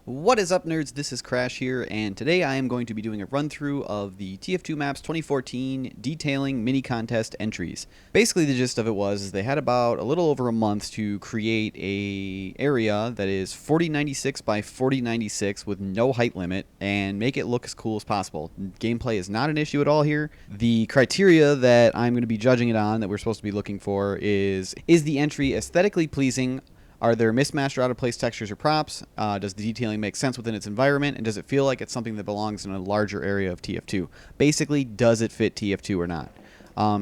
What is up, nerds? This is Crash here, and today I am going to be doing a run-through of the TF2 Maps 2014 detailing mini contest entries. Basically, the gist of it was they had about a little over a month to create a area that is 4096 by 4096 with no height limit and make it look as cool as possible. Gameplay is not an issue at all here. The criteria that I'm going to be judging it on, that we're supposed to be looking for, is the entry aesthetically pleasing? Are there mismatched or out-of-place textures or props? Does the detailing make sense within its environment? And does it feel like it's something that belongs in a larger area of TF2? Basically, does it fit TF2 or not?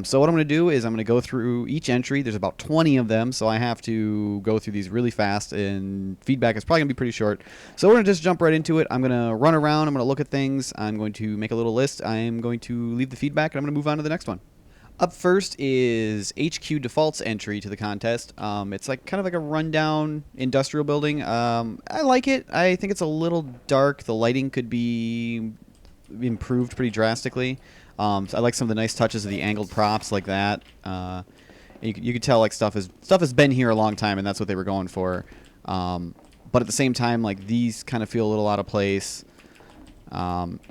So what I'm going to do is I'm going to go through each entry. There's about 20 of them, so I have to go through these really fast, and feedback is probably going to be pretty short. So we're going to just jump right into it. I'm going to run around. I'm going to look at things. I'm going to make a little list. I'm going to leave the feedback, and I'm going to move on to the next one. Up first is HQ Default's entry to the contest. It's like kind of like a rundown industrial building. I like it. I think it's a little dark. The lighting could be improved pretty drastically. So I like some of the nice touches of the angled props like that. You could tell like stuff has been here a long time, and that's what they were going for. But at the same time, like these kind of feel a little out of place.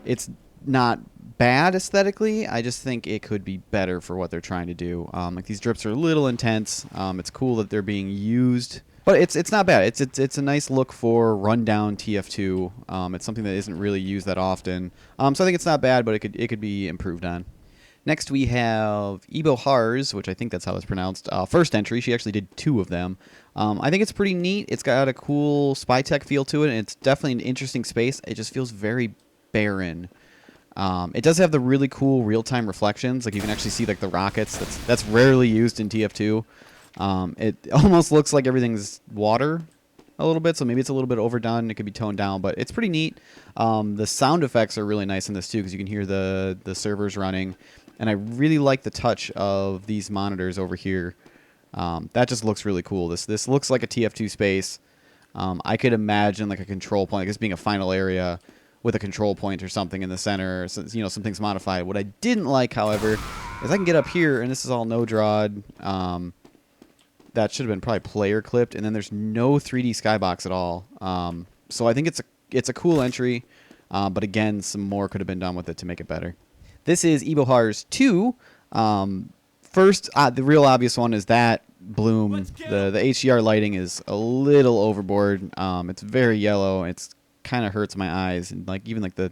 It's not bad aesthetically. I just think it could be better for what they're trying to do. Like these drips are a little intense. It's cool that they're being used, but it's not bad. It's a nice look for rundown TF2. It's something that isn't really used that often. So I think it's not bad, but it could be improved on. Next we have Ebo Hars, which I think that's how it's pronounced. First entry. She actually did 2 of them. I think it's pretty neat. It's got a cool spy tech feel to it, and it's definitely an interesting space. It just feels very barren. It does have the really cool real-time reflections. Like you can actually see like the rockets. That's rarely used in TF2. It almost looks like everything's water a little bit, so maybe it's a little bit overdone. It could be toned down, but it's pretty neat. The sound effects are really nice in this too, because you can hear the servers running, and I really like the touch of these monitors over here. That just looks really cool. This looks like a TF2 space. I could imagine like a control point, like this being a final area with a control point or something in the center, so, you know, something's modified. What I didn't like, however, is I can get up here, and this is all no-drawed. That should have been probably player clipped, and then there's no 3D skybox at all. So I think it's a cool entry, but again, some more could have been done with it to make it better. This is Ebohar's 2. First, the real obvious one is that bloom. The HDR lighting is a little overboard. It's very yellow. It's kind of hurts my eyes, and like even like the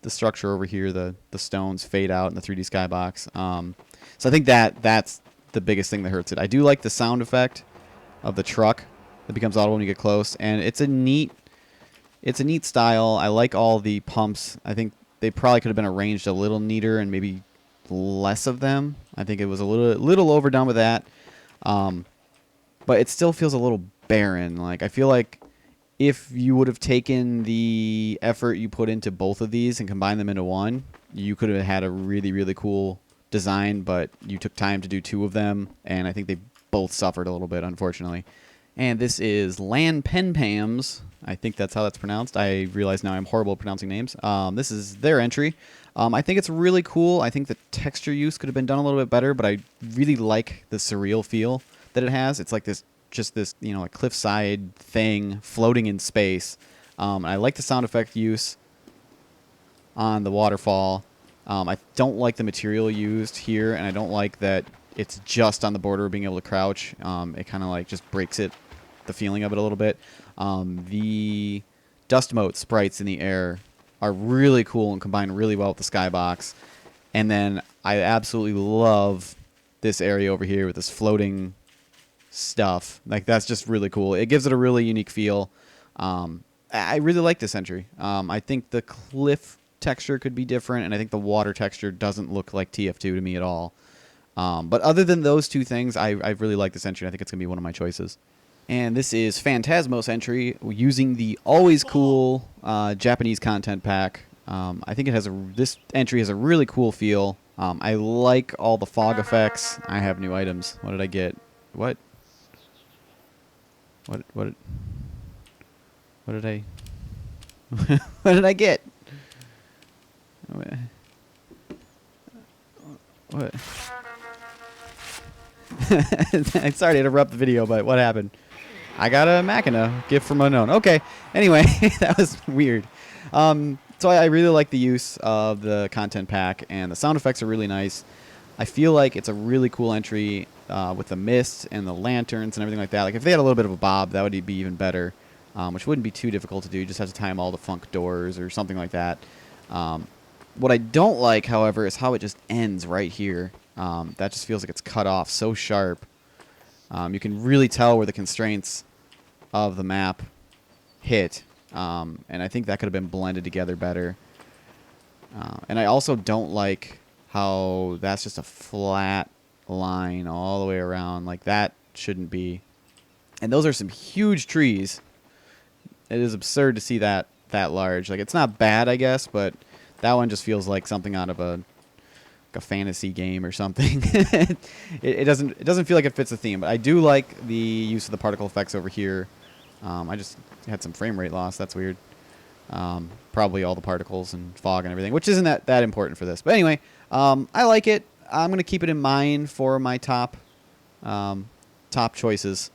structure over here, the stones fade out in the 3D skybox. So I think that's the biggest thing that hurts it. I do like the sound effect of the truck that becomes audible when you get close, and it's a neat style. I like all the pumps. I think they probably could have been arranged a little neater and maybe less of them. I think it was a little overdone with that, but it still feels a little barren. Like I feel like if you would have taken the effort you put into both of these and combined them into one, you could have had a really, really cool design, but you took time to do 2 of them, and I think they both suffered a little bit, unfortunately. And this is Lan Penpams. I think that's how that's pronounced. I realize now I'm horrible at pronouncing names. This is their entry. I think it's really cool. I think the texture use could have been done a little bit better, but I really like the surreal feel that it has. It's like this, you know, a cliffside thing floating in space. I like the sound effect use on the waterfall. I don't like the material used here, and I don't like that it's just on the border of being able to crouch. It kind of like just breaks the feeling of it a little bit. The dust mote sprites in the air are really cool and combine really well with the skybox. And then I absolutely love this area over here with this floating stuff. Like that's just really cool. It gives it a really unique feel. I really like this entry. I think the cliff texture could be different, and I think the water texture doesn't look like TF2 to me at all. But other than those 2 things, I really like this entry. I think it's gonna be one of my choices. And this is Phantasmos entry using the always cool Japanese content pack. I think this entry has a really cool feel. I like all the fog effects. I have new items. What did I get? What did I what did I get? What? I'm sorry to interrupt the video, but what happened? I got a Machina, gift from unknown. Okay, anyway, that was weird. So I really like the use of the content pack, and the sound effects are really nice. I feel like it's a really cool entry with the mist and the lanterns and everything like that. Like if they had a little bit of a bob, that would be even better, which wouldn't be too difficult to do. You just have to time all the funk doors or something like that. What I don't like, however, is how it just ends right here. That just feels like it's cut off so sharp. You can really tell where the constraints of the map hit, and I think that could have been blended together better. And I also don't like how that's just a flat line all the way around. Like, that shouldn't be. And those are some huge trees. It is absurd to see that large. Like, it's not bad, I guess, but that one just feels like something out of a fantasy game or something. it doesn't feel like it fits the theme, but I do like the use of the particle effects over here. I just had some frame rate loss. That's weird. Probably all the particles and fog and everything, which isn't that important for this. But anyway, I like it. I'm going to keep it in mind for my top choices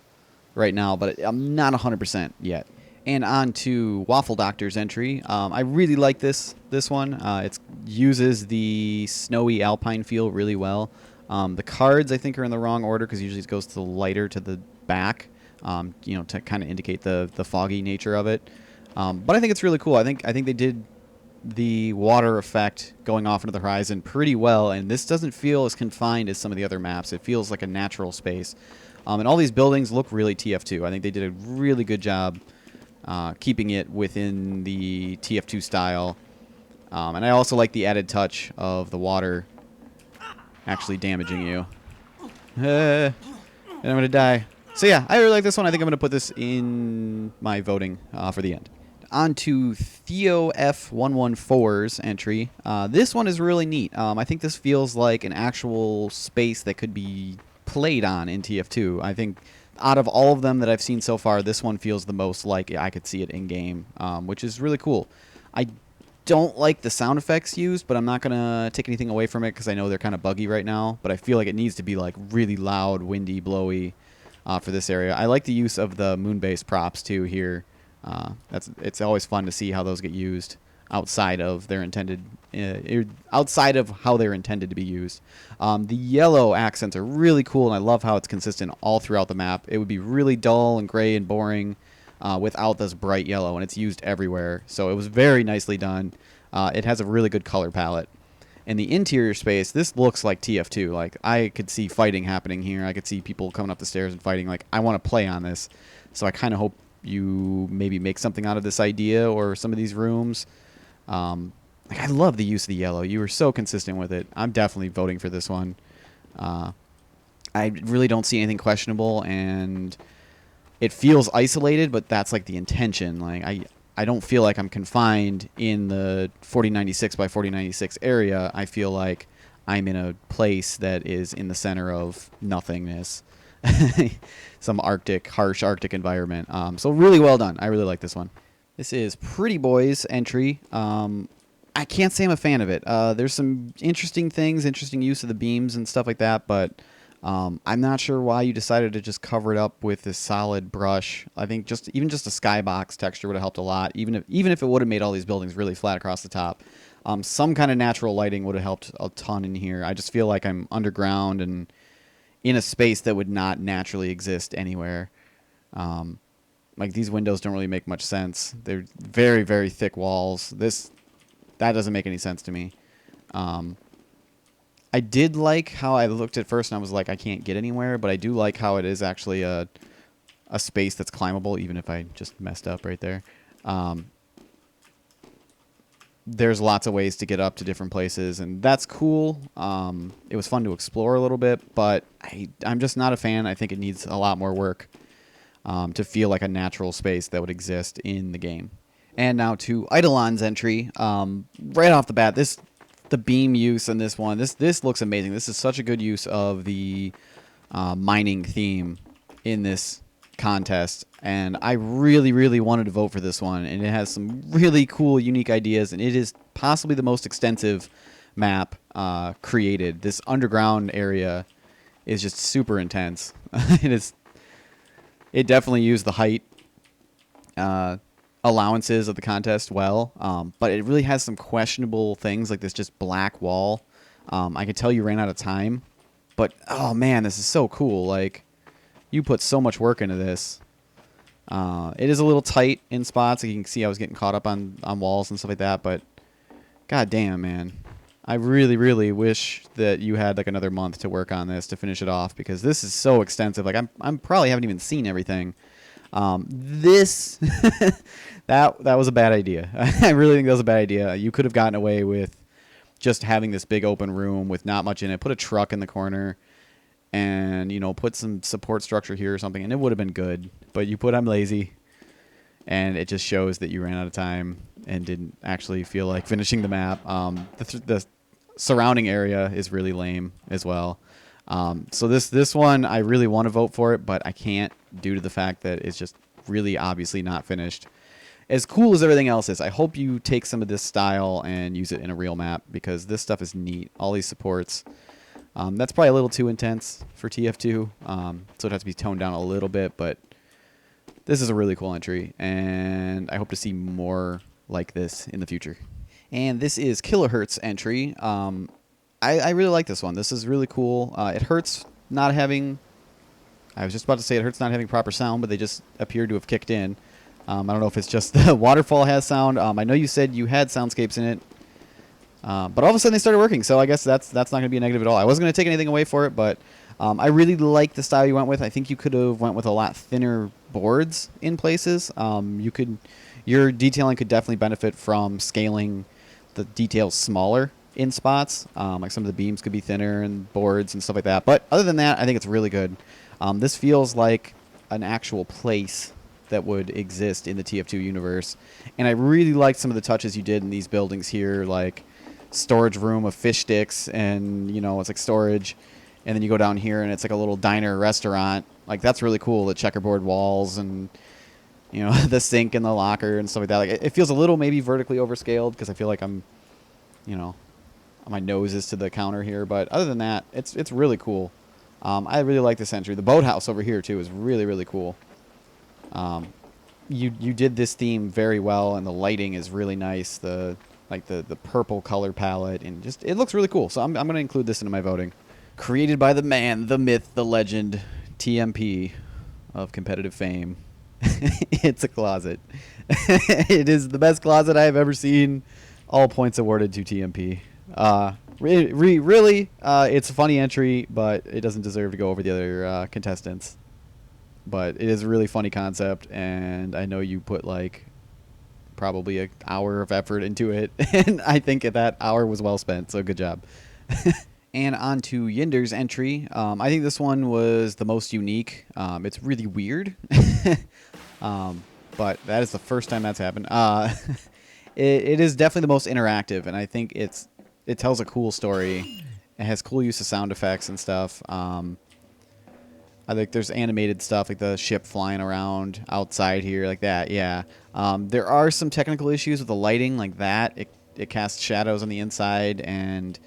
right now, but I'm not 100% yet. And on to Waffle Doctor's entry. I really like this one. It uses the snowy alpine feel really well. The cards, I think, are in the wrong order because usually it goes to the lighter to the back, to kind of indicate the foggy nature of it. But I think it's really cool. I think they did the water effect going off into the horizon pretty well, and this doesn't feel as confined as some of the other maps. It feels like a natural space. And all these buildings look really TF2. I think they did a really good job keeping it within the TF2 style. And I also like the added touch of the water actually damaging you. And I'm going to die. So yeah, I really like this one. I think I'm going to put this in my voting for the end. On to Theo F114's entry. This one is really neat. I think this feels like an actual space that could be played on in TF2. I think out of all of them that I've seen so far, this one feels the most like I could see it in-game, which is really cool. I don't like the sound effects used, but I'm not going to take anything away from it because I know they're kind of buggy right now, but I feel like it needs to be like really loud, windy, blowy for this area. I like the use of the moon-based props too here. It's always fun to see how those get used outside of their intended outside of how they're intended to be used. The yellow accents are really cool, and I love how it's consistent all throughout the map. It would be really dull and gray and boring without this bright yellow, and it's used everywhere. So it was very nicely done. It has a really good color palette. In the interior space, this looks like TF2. Like, I could see fighting happening here. I could see people coming up the stairs and fighting. Like, I want to play on this. So I kind of hope you maybe make something out of this idea or some of these rooms. Like, I love the use of the yellow. You were so consistent with it. I'm definitely voting for this one. I really don't see anything questionable, and it feels isolated, but that's like the intention. Like, I don't feel like I'm confined in the 4096 by 4096 area. I feel like I'm in a place that is in the center of nothingness. Some harsh Arctic environment. So really well done. I really like this one. This is Pretty Boy's entry. I can't say I'm a fan of it. There's some interesting things, interesting use of the beams and stuff like that, but I'm not sure why you decided to just cover it up with this solid brush. I think even just a skybox texture would have helped a lot, even if it would have made all these buildings really flat across the top. Some kind of natural lighting would have helped a ton in here. I just feel like I'm underground and in a space that would not naturally exist anywhere. Like, these windows don't really make much sense. They're very, very thick walls. That doesn't make any sense to me. I did like how I looked at first and I was like, I can't get anywhere, but I do like how it is actually a space that's climbable, even if I just messed up right there. There's lots of ways to get up to different places, and that's cool. It was fun to explore a little bit, but I'm just not a fan. I think it needs a lot more work to feel like a natural space that would exist in the game. And now to Eidolon's entry. Right off the bat, the beam use in this one, this looks amazing. This is such a good use of the mining theme in this contest, and I really, really wanted to vote for this one, and it has some really cool, unique ideas, and it is possibly the most extensive map created. This underground area is just super intense. It's it definitely used the height allowances of the contest well, but it really has some questionable things like this just black wall. I could tell you ran out of time, but oh man, this is so cool. Like, you put so much work into this. It is a little tight in spots. Like you can see I was getting caught up on walls and stuff like that, but god damn, man. I really, really wish that you had like another month to work on this to finish it off, because this is so extensive. Like I'm probably haven't even seen everything. This that was a bad idea. I really think that was a bad idea. You could have gotten away with just having this big open room with not much in it. Put a truck in the corner, and you know, put some support structure here or something, and it would have been good. But you put I'm lazy, and it just shows that you ran out of time and didn't actually feel like finishing the map. The surrounding area is really lame as well. So this one, I really want to vote for it, but I can't due to the fact that it's just really obviously not finished. As cool as everything else is, I hope you take some of this style and use it in a real map, because this stuff is neat. All these supports. That's probably a little too intense for TF2, so it'd have to be toned down a little bit, but this is a really cool entry, and I hope to see more like this in the future. And this is Kilohertz entry. I really like this one. This is really cool. It hurts not having... I was just about to say it hurts not having proper sound, but they just appear to have kicked in. I don't know if it's just the waterfall has sound. I know you said you had soundscapes in it, but all of a sudden they started working, so I guess that's not going to be a negative at all. I wasn't going to take anything away for it, but I really like the style you went with. I think you could have went with a lot thinner boards in places. Your detailing could definitely benefit from scaling the details smaller in spots. Like some of the beams could be thinner and boards and stuff like that. But other than that, I think it's really good. This feels like an actual place that would exist in the TF2 universe. And I really liked some of the touches you did in these buildings here, like storage room of fish sticks, and you know, it's like storage. And then you go down here and it's like a little diner restaurant. Like, that's really cool. The checkerboard walls and, you know, the sink and the locker and stuff like that. Like, it feels a little maybe vertically overscaled, because I feel like I'm, you know, my nose is to the counter here. But other than that, it's really cool. I really like this entry. The boathouse over here too is really, really cool. You did this theme very well, and the lighting is really nice. The purple color palette, and just it looks really cool. So I'm going to include this into my voting. Created by the man, the myth, the legend, TMP of competitive fame. It's a closet. It is the best closet I have ever seen. All points awarded to TMP. Really, it's a funny entry, but it doesn't deserve to go over the other contestants. But it is a really funny concept, and I know you put like probably an hour of effort into it, and I think that hour was well spent, so good job. And on to Yinder's entry. I think this one was the most unique. It's really weird, but that is the first time that's happened. It is definitely the most interactive, and I think it tells a cool story. It has cool use of sound effects and stuff. I think there's animated stuff, like the ship flying around outside here, like that. Yeah. There are some technical issues with the lighting, like that. It casts shadows on the inside, and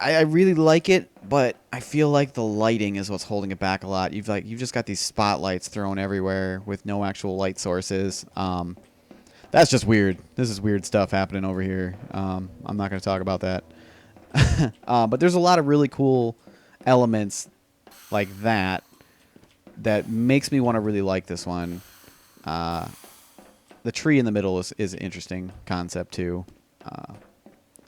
I really like it, but I feel like the lighting is what's holding it back a lot. You've just got these spotlights thrown everywhere with no actual light sources. That's just weird. This is weird stuff happening over here. I'm not going to talk about that. But there's a lot of really cool elements like that makes me want to really like this one. The tree in the middle is an interesting concept too.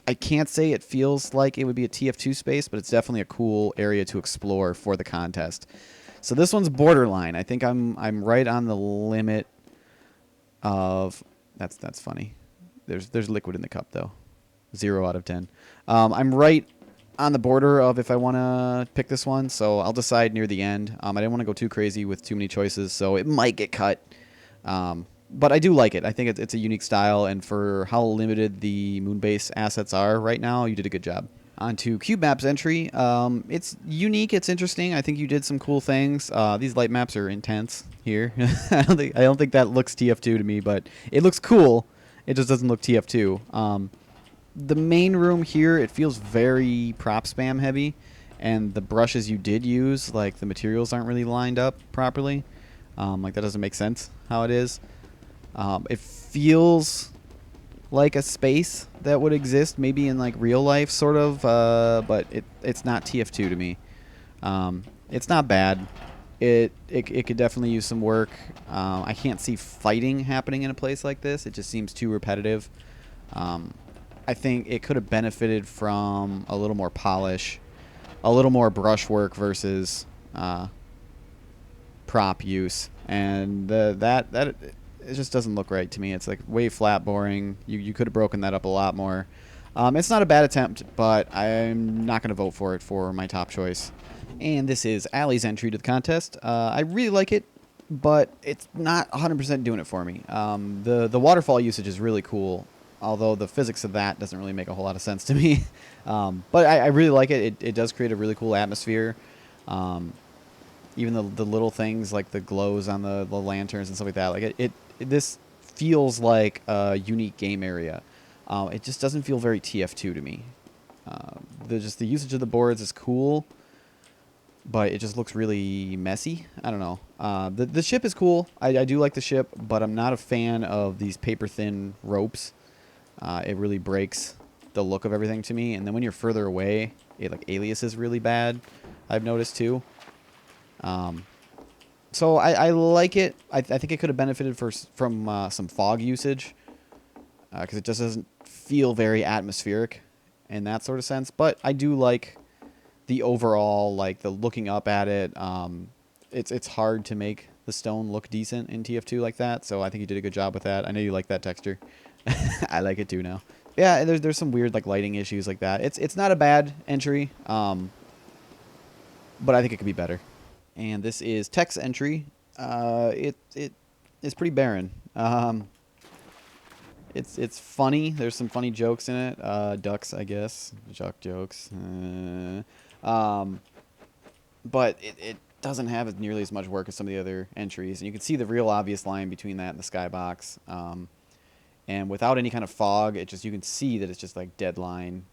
I can't say it feels like it would be a TF2 space, but it's definitely a cool area to explore for the contest. So this one's borderline. I think I'm right on the limit of... That's funny. There's liquid in the cup, though. 0 out of 10. I'm right on the border of if I want to pick this one, so I'll decide near the end. I didn't want to go too crazy with too many choices, so it might get cut. But I do like it. I think it's a unique style, and for how limited the Moonbase assets are right now, you did a good job. On to Cube Maps entry. It's unique. It's interesting. I think you did some cool things. These light maps are intense here. I don't think that looks TF2 to me, but it looks cool. It just doesn't look TF2. The main room here, it feels very prop spam heavy, and the brushes you did use, like the materials aren't really lined up properly. Like that doesn't make sense how it is. It feels like a space that would exist maybe in like real life sort of, but it's not TF2 to me. It's not bad. It could definitely use some work. I can't see fighting happening in a place like this. It just seems too repetitive. I think it could have benefited from a little more polish, a little more brushwork versus prop use, and that it just doesn't look right to me. It's like way flat, boring. You could have broken that up a lot more. It's not a bad attempt, but I'm not going to vote for it for my top choice. And this is Allie's entry to the contest. I really like it, but it's not 100% doing it for me. The waterfall usage is really cool, although the physics of that doesn't really make a whole lot of sense to me. But I really like it. It does create a really cool atmosphere. Even the little things like the glows on the lanterns and stuff like that. Like this feels like a unique game area. It just doesn't feel very TF2 to me. The usage of the boards is cool, but it just looks really messy. I don't know. The ship is cool. I do like the ship, but I'm not a fan of these paper thin ropes. It really breaks the look of everything to me. And then when you're further away, it like aliases really bad. I've noticed too. So I like it. I think it could have benefited from some fog usage, because it just doesn't feel very atmospheric in that sort of sense. But I do like the overall, like the looking up at it. It's hard to make the stone look decent in TF2 like that. So I think you did a good job with that. I know you like that texture. I like it too now. Yeah, there's some weird like lighting issues like that. It's not a bad entry, but I think it could be better. And this is Tech's entry. It is pretty barren. It's funny. There's some funny jokes in it. Ducks, I guess. Jokes. But it doesn't have nearly as much work as some of the other entries. And you can see the real obvious line between that and the skybox. And without any kind of fog, you can see that it's just like dead line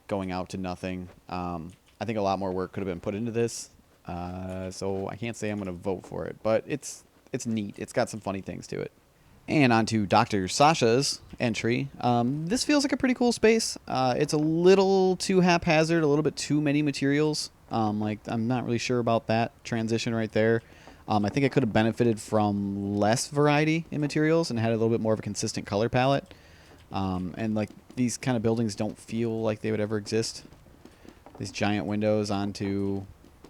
going out to nothing. I think a lot more work could have been put into this. So I can't say I'm going to vote for it, but it's neat. It's got some funny things to it. And on to Dr. Sasha's entry. This feels like a pretty cool space. It's a little too haphazard, a little bit too many materials. Like I'm not really sure about that transition right there. I think it could have benefited from less variety in materials and had a little bit more of a consistent color palette. And like these kind of buildings don't feel like they would ever exist. These giant windows onto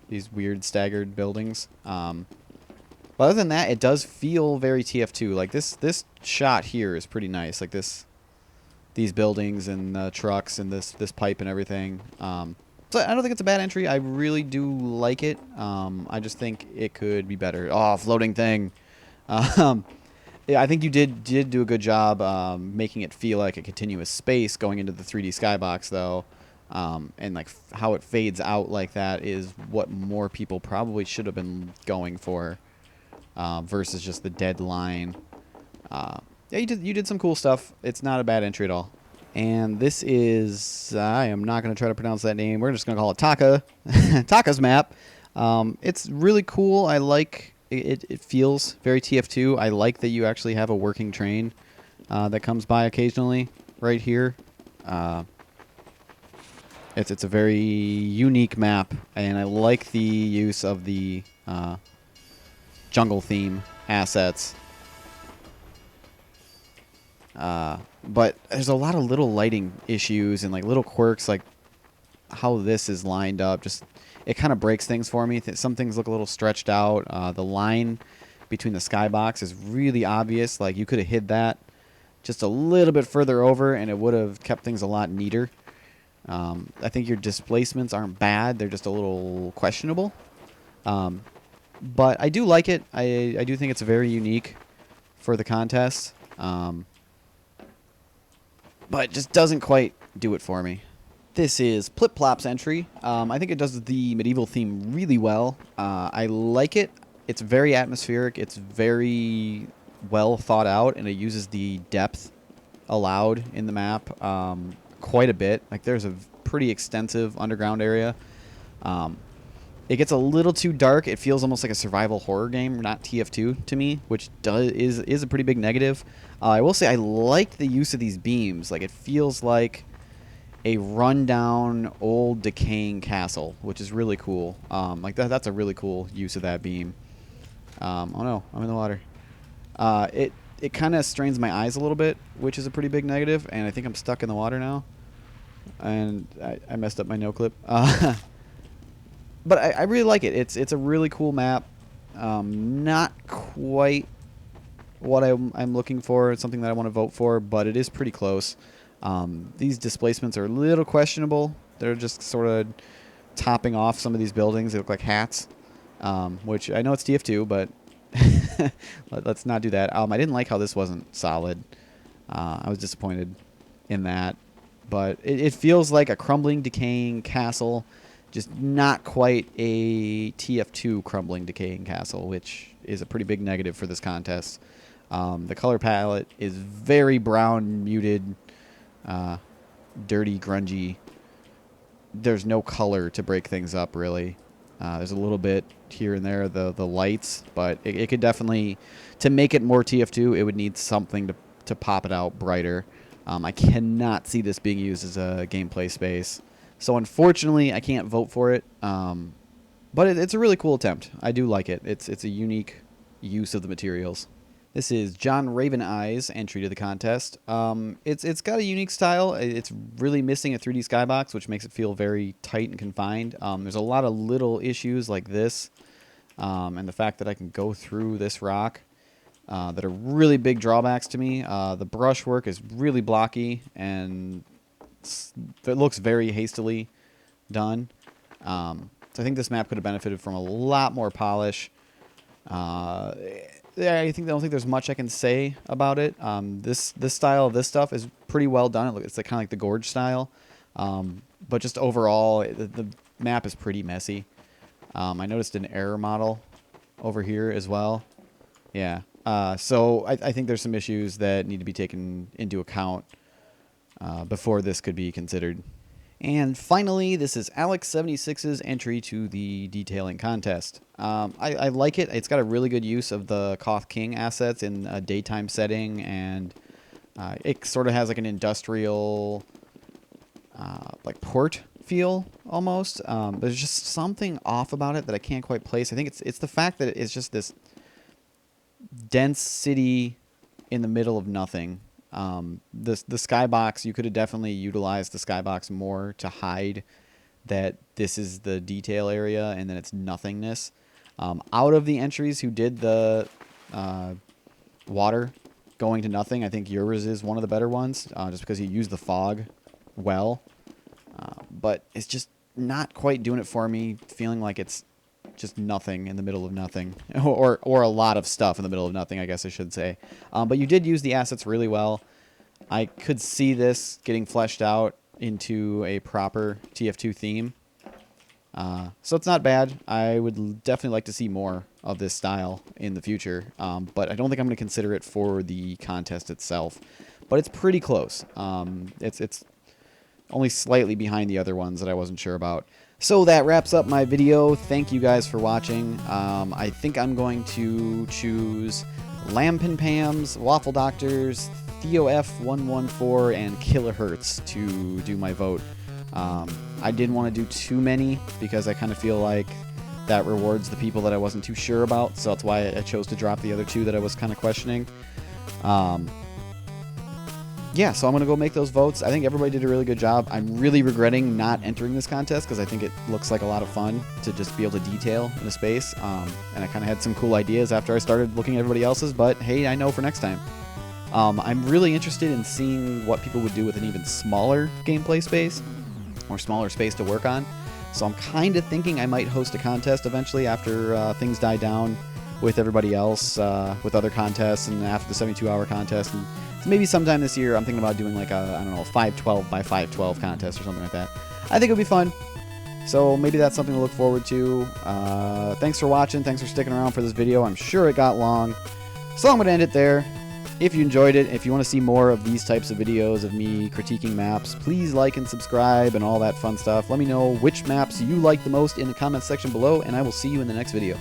these weird staggered buildings. But other than that, it does feel very TF2. Like this shot here is pretty nice. Like these buildings and the trucks and this pipe and everything. So I don't think it's a bad entry. I really do like it. I just think it could be better. Oh, floating thing. Yeah, I think you did do a good job making it feel like a continuous space going into the 3D skybox, though. And like how it fades out like that is what more people probably should have been going for, versus just the dead line. Yeah, you did some cool stuff. It's not a bad entry at all. And this is, I am not going to try to pronounce that name. We're just going to call it Taka. Taka's map. It's really cool. I like it. It feels very TF2. I like that you actually have a working train that comes by occasionally right here. It's a very unique map, and I like the use of the jungle theme assets. But there's a lot of little lighting issues and like little quirks, like how this is lined up. Just it kind of breaks things for me. Some things look a little stretched out. The line between the skybox is really obvious. Like you could have hid that just a little bit further over, and it would have kept things a lot neater. I think your displacements aren't bad. They're just a little questionable. But I do like it. I do think it's very unique for the contest. But just doesn't quite do it for me. This is Plip Plop's entry. I think it does the medieval theme really well. I like it. It's very atmospheric. It's very well thought out, and it uses the depth allowed in the map quite a bit. Like there's a pretty extensive underground area. It gets a little too dark. It feels almost like a survival horror game, not TF2 to me, which is a pretty big negative. I will say I liked the use of these beams. Like, it feels like a rundown, old, decaying castle, which is really cool. Like that's a really cool use of that beam. Oh no, I'm in the water. It kind of strains my eyes a little bit, which is a pretty big negative, and I think I'm stuck in the water now. And I messed up my no clip. But I really like it. It's a really cool map. Not quite what I'm looking for. It's something that I want to vote for, but it is pretty close. These displacements are a little questionable. They're just sort of topping off some of these buildings. They look like hats, which I know it's TF2, but let's not do that. I didn't like how this wasn't solid. I was disappointed in that. But it feels like a crumbling, decaying castle, just not quite a TF2 crumbling, decaying castle, which is a pretty big negative for this contest. The color palette is very brown, muted, dirty, grungy. There's no color to break things up, really. There's a little bit here and there, the lights, but it could definitely, to make it more TF2, it would need something to pop it out brighter. I cannot see this being used as a gameplay space. So unfortunately, I can't vote for it. But it's a really cool attempt. I do like it. It's a unique use of the materials. This is John Raven Eyes entry to the contest. It's got a unique style. It's really missing a 3D skybox, which makes it feel very tight and confined. There's a lot of little issues like this, and the fact that I can go through this rock that are really big drawbacks to me. The brushwork is really blocky, and it looks very hastily done. So I think this map could have benefited from a lot more polish. Yeah, I don't think there's much I can say about it. This style of this stuff is pretty well done. It's kind of like the Gorge style, but just overall, the map is pretty messy. I noticed an error model over here as well. Yeah, so I think there's some issues that need to be taken into account before this could be considered. And finally, this is Alex76's entry to the detailing contest. I like it. It's got a really good use of the Koth King assets in a daytime setting, and it sort of has like an industrial, like port feel almost. There's just something off about it that I can't quite place. I think it's the fact that it's just this dense city in the middle of nothing. The skybox, you could have definitely utilized the skybox more to hide that this is the detail area and then it's nothingness. Out of the entries who did the water going to nothing, I think yours is one of the better ones, just because you use the fog well. But it's just not quite doing it for me, feeling like it's just nothing in the middle of nothing, or a lot of stuff in the middle of nothing, I guess I should say. But you did use the assets really well. I could see this getting fleshed out into a proper TF2 theme. So it's not bad. I would definitely like to see more of this style in the future, but I don't think I'm going to consider it for the contest itself. But it's pretty close. It's only slightly behind the other ones that I wasn't sure about. So that wraps up my video. Thank you guys for watching. I think I'm going to choose Lampin Pams, Waffle Doctors, Theo F114, and Kilohertz to do my vote. I didn't want to do too many because I kind of feel like that rewards the people that I wasn't too sure about, so that's why I chose to drop the other two that I was kind of questioning. Yeah, so I'm going to go make those votes. I think everybody did a really good job. I'm really regretting not entering this contest because I think it looks like a lot of fun to just be able to detail in a space. And I kind of had some cool ideas after I started looking at everybody else's, but hey, I know for next time. I'm really interested in seeing what people would do with an even smaller gameplay space or smaller space to work on. So I'm kind of thinking I might host a contest eventually after things die down with everybody else, with other contests, and after the 72-hour contest. And so maybe sometime this year I'm thinking about doing like a, I don't know, 512 by 512 contest or something like that. I think it would be fun. So maybe that's something to look forward to. Thanks for watching. Thanks for sticking around for this video. I'm sure it got long. So I'm going to end it there. If you enjoyed it, if you want to see more of these types of videos of me critiquing maps, please like and subscribe and all that fun stuff. Let me know which maps you like the most in the comments section below, and I will see you in the next video.